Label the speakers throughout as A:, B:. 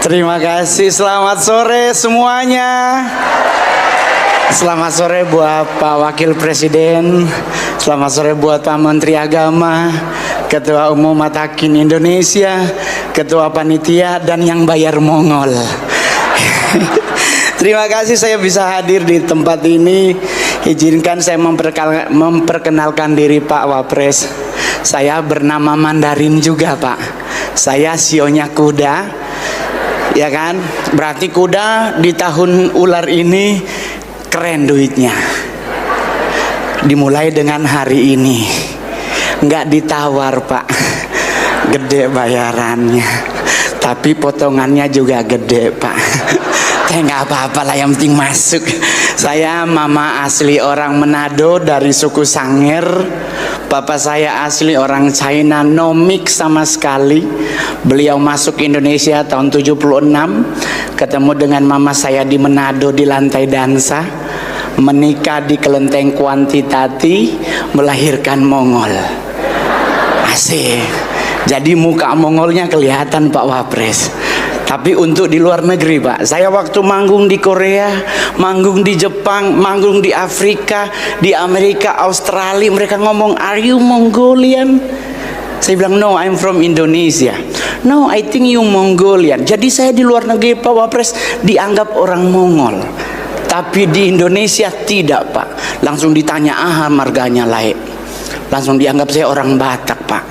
A: Terima kasih, selamat sore semuanya. Selamat sore buat Pak Wakil Presiden, selamat sore buat Pak Menteri Agama, Ketua Umum Matakin Indonesia, Ketua Panitia, dan yang bayar Mongol. Terima kasih saya bisa hadir di tempat ini. Izinkan saya memperkenalkan diri Pak Wapres. Saya bernama Mandarin juga Pak. Saya sionya kuda, ya kan? Berarti kuda di tahun ular ini keren duitnya. Dimulai dengan hari ini. Nggak ditawar Pak, gede bayarannya. Tapi potongannya juga gede Pak. Nggak apa-apa lah, yang penting masuk. Saya mama asli orang Manado dari suku Sangir. Papa saya asli orang China, no mix sama sekali. Beliau masuk Indonesia tahun 76, ketemu dengan mama saya di Manado di lantai dansa, menikah di kelenteng Kuantitati, melahirkan Mongol. Asik. Jadi muka Mongolnya kelihatan Pak Wapres. Tapi untuk di luar negeri Pak, saya waktu manggung di Korea, manggung di Jepang, manggung di Afrika, di Amerika, Australia, mereka ngomong, "Are you Mongolian?" Saya bilang, "No, I'm from Indonesia." "No, I think you Mongolian." Jadi saya di luar negeri Pak Wapres dianggap orang Mongol. Tapi di Indonesia tidak Pak. Langsung ditanya, marganya laik. Langsung dianggap saya orang Batak Pak.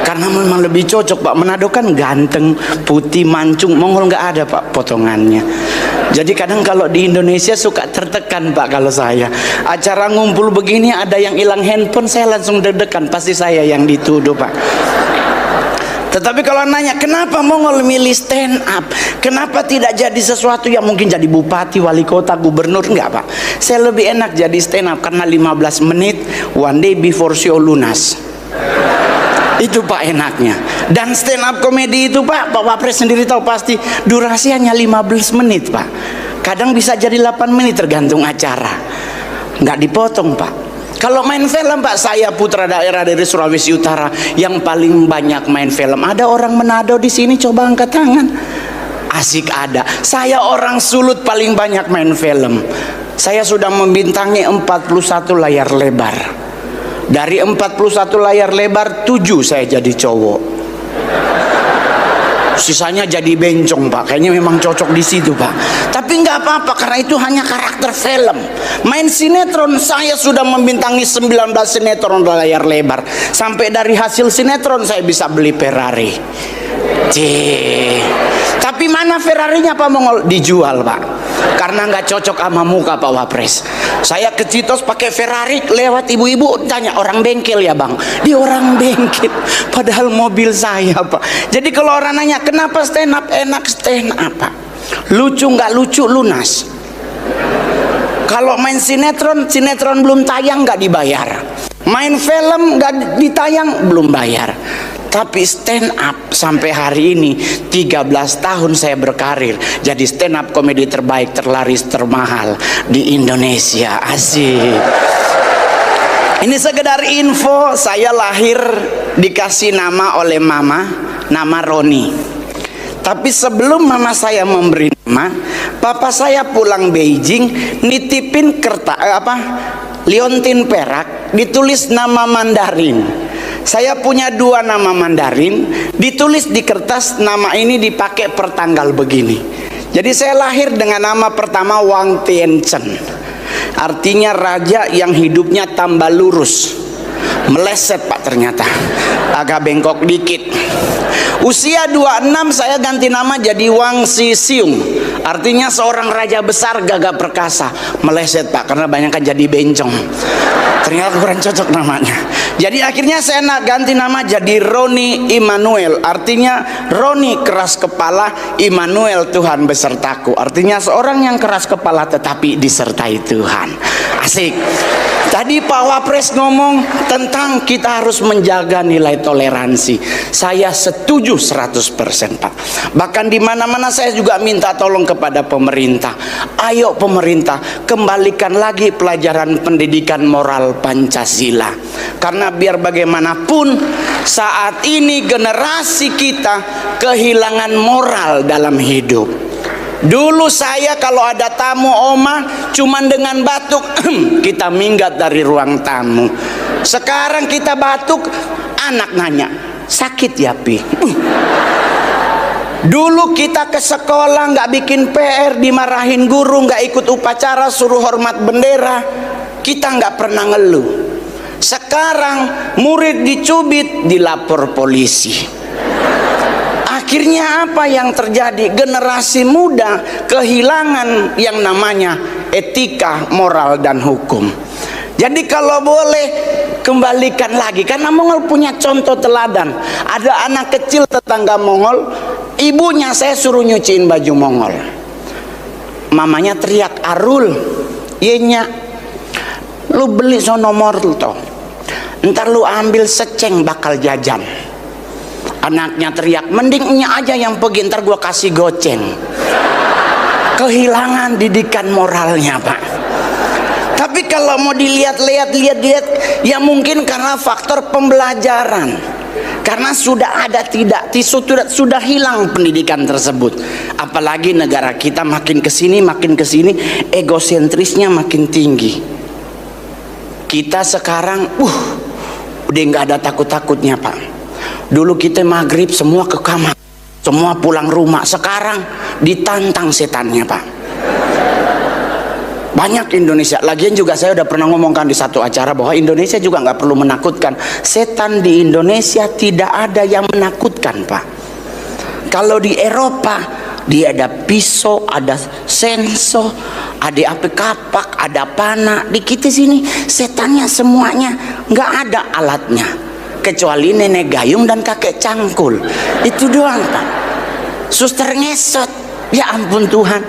A: Karena memang lebih cocok Pak. Manado kan ganteng, putih, mancung. Mongol nggak ada Pak potongannya. Jadi kadang kalau di Indonesia suka tertekan Pak. Kalau saya acara ngumpul begini ada yang hilang handphone, saya langsung deg-degan. Pasti saya yang dituduh Pak. Tetapi kalau nanya kenapa Mongol milih stand up, kenapa tidak jadi sesuatu yang mungkin jadi bupati, wali kota, gubernur, enggak Pak. Saya lebih enak jadi stand up karena 15 menit, one day before show lunas. Itu Pak enaknya. Dan stand up komedi itu Pak Wapres sendiri tahu pasti durasinya 15 menit Pak. Kadang bisa jadi 8 menit tergantung acara. Nggak dipotong Pak. Kalau main film Pak, saya putra daerah dari Sulawesi Utara yang paling banyak main film. Ada orang Manado di sini, coba angkat tangan. Asik ada. Saya orang Sulut paling banyak main film. Saya sudah membintangi 41 layar lebar. Dari 41 layar lebar, 7 saya jadi cowok. Sisanya jadi bencong Pak. Kayaknya memang cocok di situ Pak. Tapi nggak apa-apa karena itu hanya karakter film. Main sinetron, saya sudah membintangi 19 sinetron layar lebar. Sampai dari hasil sinetron saya bisa beli Ferrari. Tapi mana Ferrarinya Pak Mongol? Dijual Pak. Karena nggak cocok sama muka Pak Wapres. Saya ke Citos pakai Ferrari, lewat ibu-ibu tanya, "Orang bengkel ya Bang?" Dia orang bengkel, padahal mobil saya Pak. Jadi kalau orang nanya kenapa stand up enak, stand up Pak. Lucu nggak lucu lunas. Kalau main sinetron belum tayang nggak dibayar. Main film nggak ditayang belum bayar. Tapi stand up sampai hari ini 13 tahun saya berkarir jadi stand up komedi terbaik, terlaris, termahal di Indonesia. Asik. Ini sekedar info, saya lahir dikasih nama oleh mama, nama Roni. Tapi sebelum mama saya memberi nama, papa saya pulang Beijing nitipin liontin perak, ditulis nama Mandarin. Saya punya 2 nama Mandarin, ditulis di kertas nama ini dipakai per tanggal begini. Jadi saya lahir dengan nama pertama Wang Tianchen. Artinya raja yang hidupnya tambah lurus. Meleset Pak ternyata. Agak bengkok dikit. Usia 26 saya ganti nama jadi Wang Sisiung. Artinya seorang raja besar gagah perkasa. Meleset Pak karena banyak kan jadi bencong. Ternyata kurang cocok namanya. Jadi akhirnya saya ganti nama jadi Roni Immanuel. Artinya Roni keras kepala, Immanuel Tuhan besertaku. Artinya seorang yang keras kepala tetapi disertai Tuhan. Asik. Tadi Pak Wapres ngomong tentang kita harus menjaga nilai toleransi. Saya setuju 100% Pak. Bahkan di mana-mana saya juga minta tolong kepada pemerintah. Ayo pemerintah, kembalikan lagi pelajaran pendidikan moral Pancasila. Karena biar bagaimanapun saat ini generasi kita kehilangan moral dalam hidup. Dulu saya kalau ada tamu oma cuman dengan batuk kita minggat dari ruang tamu. Sekarang kita batuk, anak nanya, sakit ya Pi? Dulu kita ke sekolah nggak bikin PR, dimarahin guru, nggak ikut upacara, suruh hormat bendera, kita nggak pernah ngeluh. Sekarang murid dicubit, dilapor polisi. Akhirnya apa yang terjadi? Generasi muda kehilangan yang namanya etika, moral, dan hukum. Jadi kalau boleh kembalikan lagi, karena Mongol punya contoh teladan. Ada anak kecil tetangga Mongol, ibunya saya suruh nyuciin baju Mongol. Mamanya teriak, Arul, yenya, lu beli sono mortel toh, ntar lu ambil seceng bakal jajan. Anaknya teriak, mending nya aja yang pergi, ntar gua kasih goceng. Kehilangan didikan moralnya Pak. Tapi kalau mau dilihat-lihat ya mungkin karena faktor pembelajaran. Karena sudah ada sudah hilang pendidikan tersebut. Apalagi negara kita makin kesini egosentrisnya makin tinggi. Kita sekarang udah nggak ada takut-takutnya Pak. Dulu kita maghrib semua ke kamar, semua pulang rumah. Sekarang ditantang setannya Pak. Banyak Indonesia. Lagian juga saya udah pernah ngomongkan di satu acara bahwa Indonesia juga nggak perlu menakutkan. Setan di Indonesia tidak ada yang menakutkan Pak. Kalau di Eropa dia ada pisau, ada senso, ada api kapak, ada panah. Di kita sini setannya semuanya nggak ada alatnya, kecuali nenek gayung dan kakek cangkul. Itu doang Pak. Suster ngesot, ya ampun Tuhan,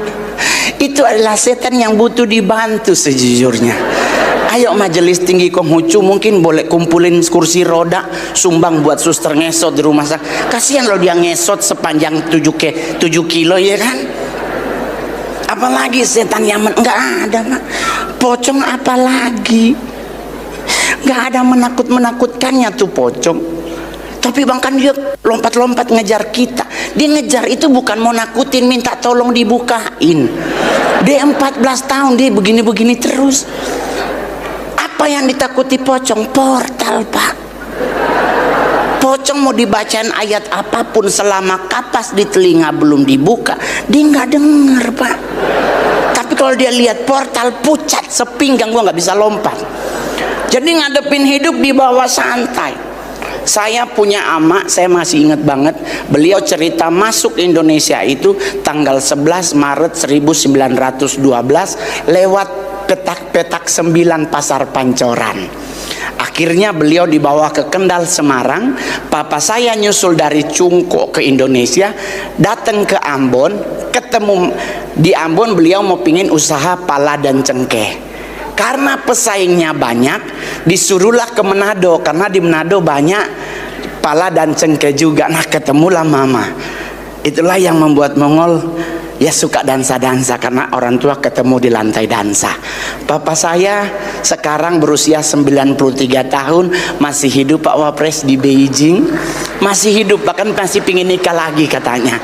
A: itu adalah setan yang butuh dibantu sejujurnya. Ayo majelis tinggi Konghucu mungkin boleh kumpulin kursi roda, sumbang buat suster ngesot di rumah saya. Kasihan loh dia ngesot sepanjang 7 kilo ya kan. Apalagi setan Yaman, nggak ada Pak. Pocong apalagi, nggak ada menakutkannya tuh pocong. Tapi bahkan dia lompat-lompat ngejar kita. Dia ngejar itu bukan mau nakutin, minta tolong dibukain. Dia 14 tahun dia begini-begini terus. Apa yang ditakuti pocong? Portal Pak. Pocong mau dibacain ayat apapun selama kapas di telinga belum dibuka, dia nggak denger Pak. Tapi kalau dia lihat portal, pucat sepinggang, gua nggak bisa lompat. Jadi ngadepin hidup di bawah santai. Saya punya ama, saya masih ingat banget, beliau cerita masuk Indonesia itu tanggal 11 Maret 1912 lewat petak 9 Pasar Pancoran. Akhirnya beliau dibawa ke Kendal Semarang. Papa saya nyusul dari Cungko ke Indonesia, datang ke Ambon, ketemu di Ambon. Beliau mau pingin usaha pala dan cengkeh. Karena pesaingnya banyak, disuruhlah ke Manado, karena di Manado banyak pala dan cengkeh juga. Nah ketemulah mama. Itulah yang membuat Mongol ya suka dansa-dansa, karena orang tua ketemu di lantai dansa. Papa saya sekarang berusia 93 tahun, masih hidup Pak Wapres di Beijing. Masih hidup, bahkan masih pingin nikah lagi katanya.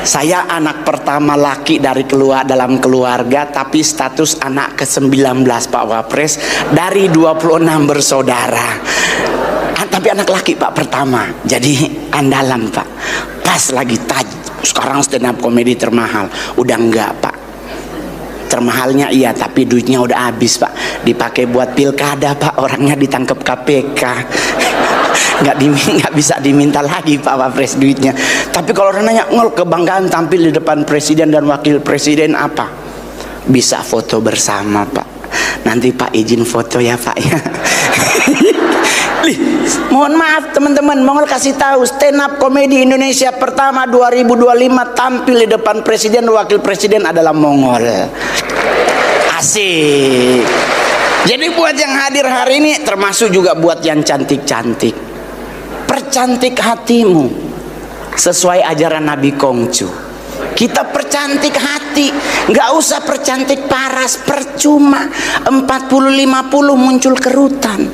A: Saya anak pertama laki dalam keluarga, tapi status anak ke-19 Pak Wapres dari 26 bersaudara. Tapi anak laki Pak pertama, jadi andalan Pak. Pas lagi sekarang stand up komedi termahal, udah enggak Pak. Termahalnya iya, tapi duitnya udah habis Pak. Dipakai buat pilkada Pak, orangnya ditangkap KPK. nggak bisa diminta lagi Pak Wapres duitnya. Tapi kalau orang nanya, Ngol, kebanggaan tampil di depan presiden dan wakil presiden apa? Bisa foto bersama Pak. Nanti Pak izin foto ya Pak ya. Mohon maaf teman-teman, Mongol kasih tahu, stand up komedi Indonesia pertama 2025 tampil di depan presiden dan wakil presiden adalah Mongol. Asik. Jadi buat yang hadir hari ini, termasuk juga buat yang cantik-cantik, percantik hatimu sesuai ajaran Nabi Kongcu. Kita percantik hati, nggak usah percantik paras, percuma. 40-50 muncul kerutan,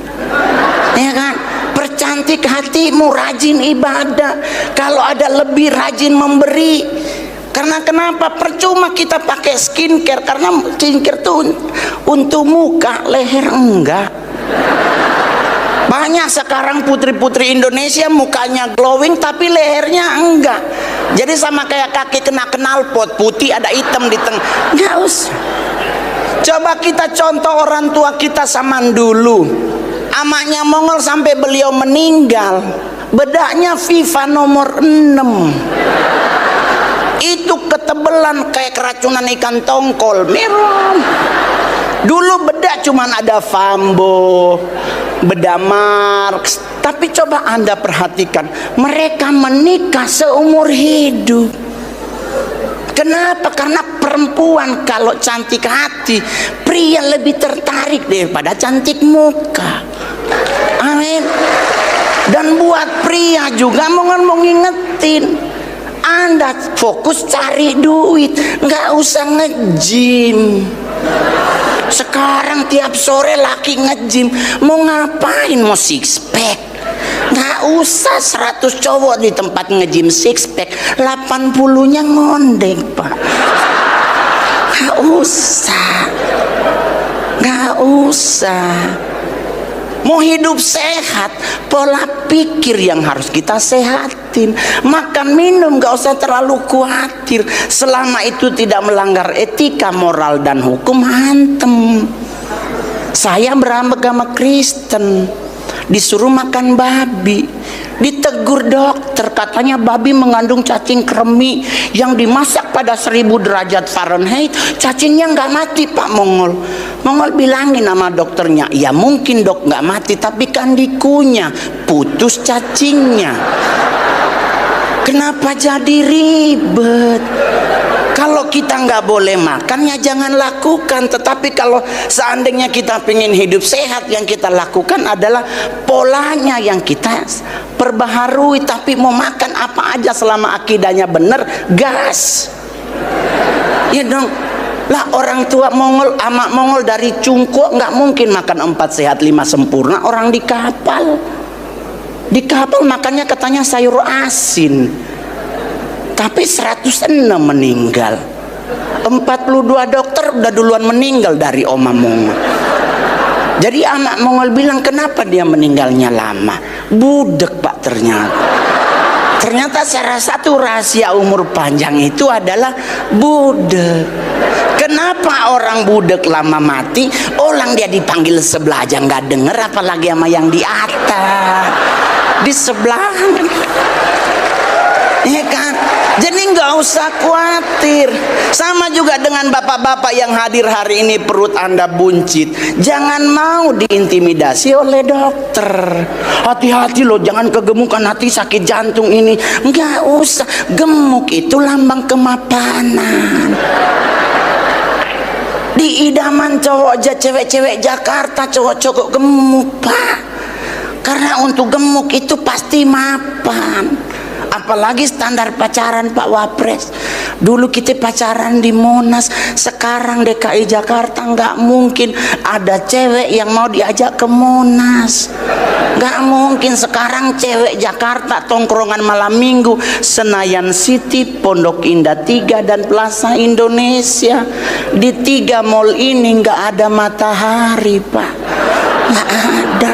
A: ya kan? Percantik hatimu, rajin ibadah. Kalau ada lebih, rajin memberi. Karena kenapa? Percuma kita pakai skincare, karena skincare itu untuk muka, leher enggak. Banyak sekarang putri-putri Indonesia mukanya glowing tapi lehernya enggak. Jadi sama kayak kaki kena knalpot, putih ada hitam di tengah. Enggak usah. Coba kita contoh orang tua kita zaman dulu. Amaknya Mongol sampai beliau meninggal, bedaknya Viva nomor 6. Itu ketebelan kayak keracunan ikan tongkol, merah. Dulu bedak cuman ada Fambo, bedak Marx. Tapi coba Anda perhatikan, mereka menikah seumur hidup. Kenapa? Karena perempuan kalau cantik hati, pria lebih tertarik daripada cantik muka. Amin. Dan buat pria juga mau ngingetin, Anda fokus cari duit, nggak usah nge-gym. Sekarang tiap sore laki nge-gym, mau ngapain? Mau six pack? Nggak usah 100 cowok di tempat nge-gym six pack, 80-nya ngondek, Pak. Nggak usah, nggak usah. Mau hidup sehat, pola pikir yang harus kita sehatin. Makan minum gak usah terlalu khawatir, selama itu tidak melanggar etika, moral dan hukum, hantem. Saya beragama Kristen, disuruh makan babi, ditegur dokter, katanya babi mengandung cacing kremi yang dimasak pada 1000 derajat Fahrenheit. Cacingnya nggak mati, Pak Mongol. Mongol bilangin sama dokternya, ya mungkin dok nggak mati, tapi kan dikunyah, putus cacingnya. Kenapa jadi ribet? Kalau kita nggak boleh makan, ya jangan lakukan. Tetapi kalau seandainya kita pengen hidup sehat, yang kita lakukan adalah polanya yang kita perbaharui. Tapi mau makan apa aja selama akidahnya bener, gas. Ya dong. Lah orang tua Mongol, amak Mongol dari Cungko nggak mungkin makan 4 sehat 5 sempurna. Orang di kapal makannya katanya sayur asin. Tapi 106 meninggal. 42 dokter udah duluan meninggal dari Oma Mongol. Jadi anak Mongol bilang, kenapa dia meninggalnya lama? Budek, Pak, ternyata. Ternyata salah satu rahasia umur panjang itu adalah budek. Kenapa orang budek lama mati? Orang dia dipanggil sebelah aja nggak denger, apalagi sama yang di atas, di sebelah. Ya kan? Jadi nggak usah khawatir. Sama juga dengan bapak-bapak yang hadir hari ini, perut Anda buncit, jangan mau diintimidasi oleh dokter. Hati-hati loh, jangan kegemukan hati, sakit jantung ini. Nggak usah. Gemuk itu lambang kemapanan. Di idaman cowok aja, cewek-cewek Jakarta, cowok-cowok gemuk, Pak. Karena untuk gemuk itu pasti mapan. Apalagi standar pacaran Pak Wapres. Dulu kita pacaran di Monas, sekarang DKI Jakarta nggak mungkin ada cewek yang mau diajak ke Monas. Nggak mungkin. Sekarang cewek Jakarta tongkrongan malam minggu Senayan City, Pondok Indah 3 dan Plaza Indonesia. Di 3 mall ini nggak ada matahari, Pak. Nggak ada.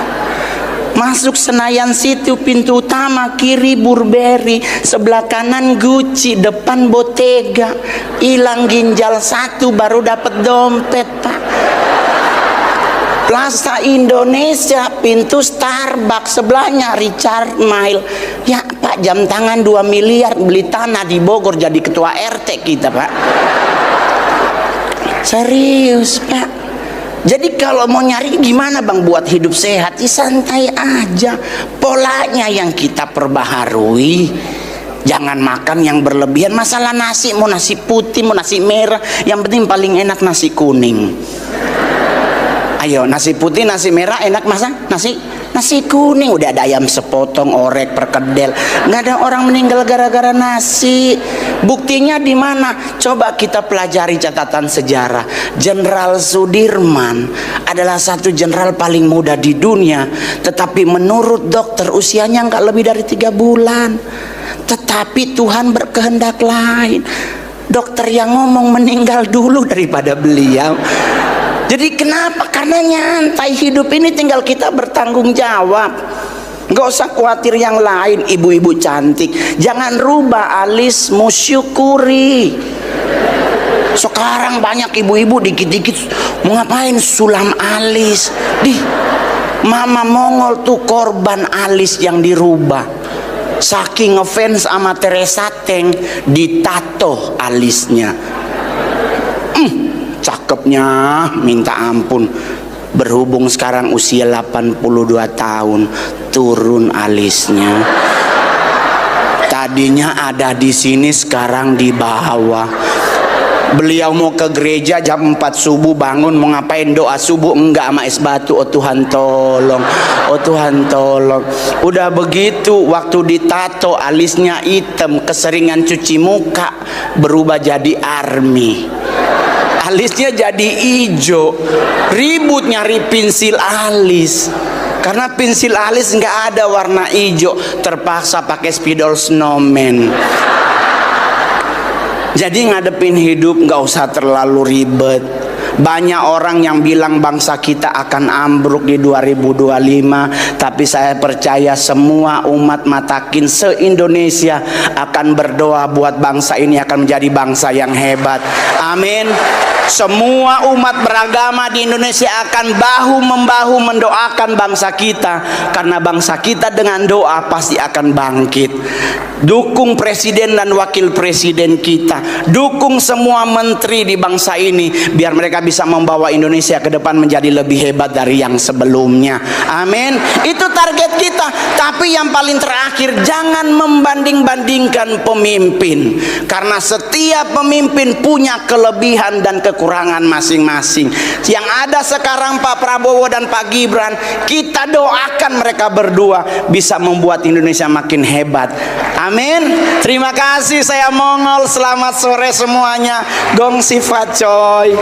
A: Masuk Senayan City, pintu utama kiri Burberry, sebelah kanan Gucci, depan Bottega. Hilang ginjal 1 baru dapat dompet, Pak. Plaza Indonesia, pintu Starbucks, sebelahnya Richard Mille. Ya Pak, jam tangan 2 miliar, beli tanah di Bogor, jadi ketua RT kita, Pak. Serius, Pak. Jadi kalau mau nyari gimana Bang buat hidup sehat, ya santai aja. Polanya yang kita perbaharui. Jangan makan yang berlebihan. Masalah nasi, mau nasi putih, mau nasi merah, yang penting paling enak nasi kuning. Ayo, nasi putih, nasi merah enak masa? Nasi kuning. Udah ada ayam sepotong, orek, perkedel. Nggak ada orang meninggal gara-gara nasi. Buktinya di mana? Coba kita pelajari catatan sejarah. Jenderal Sudirman adalah satu jenderal paling muda di dunia, tetapi menurut dokter usianya nggak lebih dari 3 bulan. Tetapi Tuhan berkehendak lain. Dokter yang ngomong meninggal dulu daripada beliau. Jadi kenapa? Karena nyantai. Hidup ini tinggal kita bertanggung jawab. Gak usah khawatir yang lain. Ibu-ibu cantik, jangan rubah alismu, syukuri. Sekarang banyak ibu-ibu dikit-dikit mau ngapain sulam alis. Mama Mongol tuh korban alis yang dirubah. Saking ngefans sama Teresa Teng, ditato alisnya. Cakepnya minta ampun. Berhubung sekarang usia 82 tahun, turun alisnya. Tadinya ada di sini, sekarang di bawah. Beliau mau ke gereja jam 4 subuh, bangun mau ngapain, doa subuh, enggak, sama es batu. Oh Tuhan tolong, oh Tuhan tolong. Udah begitu waktu ditato alisnya hitam, keseringan cuci muka, berubah jadi army. Alisnya jadi hijau. Ribut nyari pensil alis, karena pensil alis nggak ada warna hijau. Terpaksa pakai spidol snowman. Jadi ngadepin hidup nggak usah terlalu ribet. Banyak orang yang bilang bangsa kita akan ambruk di 2025, tapi saya percaya semua umat Matakin se-Indonesia akan berdoa buat bangsa ini akan menjadi bangsa yang hebat. Amin. Semua umat beragama di Indonesia akan bahu-membahu mendoakan bangsa kita, karena bangsa kita dengan doa pasti akan bangkit. Dukung presiden dan wakil presiden kita, dukung semua menteri di bangsa ini, biar mereka bisa membawa Indonesia ke depan menjadi lebih hebat dari yang sebelumnya. Amin. Itu target kita. Tapi yang paling terakhir, jangan membanding-bandingkan pemimpin, karena setiap pemimpin punya kelebihan dan kekurangan masing-masing. Yang ada sekarang Pak Prabowo dan Pak Gibran, kita doakan mereka berdua bisa membuat Indonesia makin hebat. Amin. Terima kasih, saya Mongol. Selamat sore semuanya. Gong sifat coy.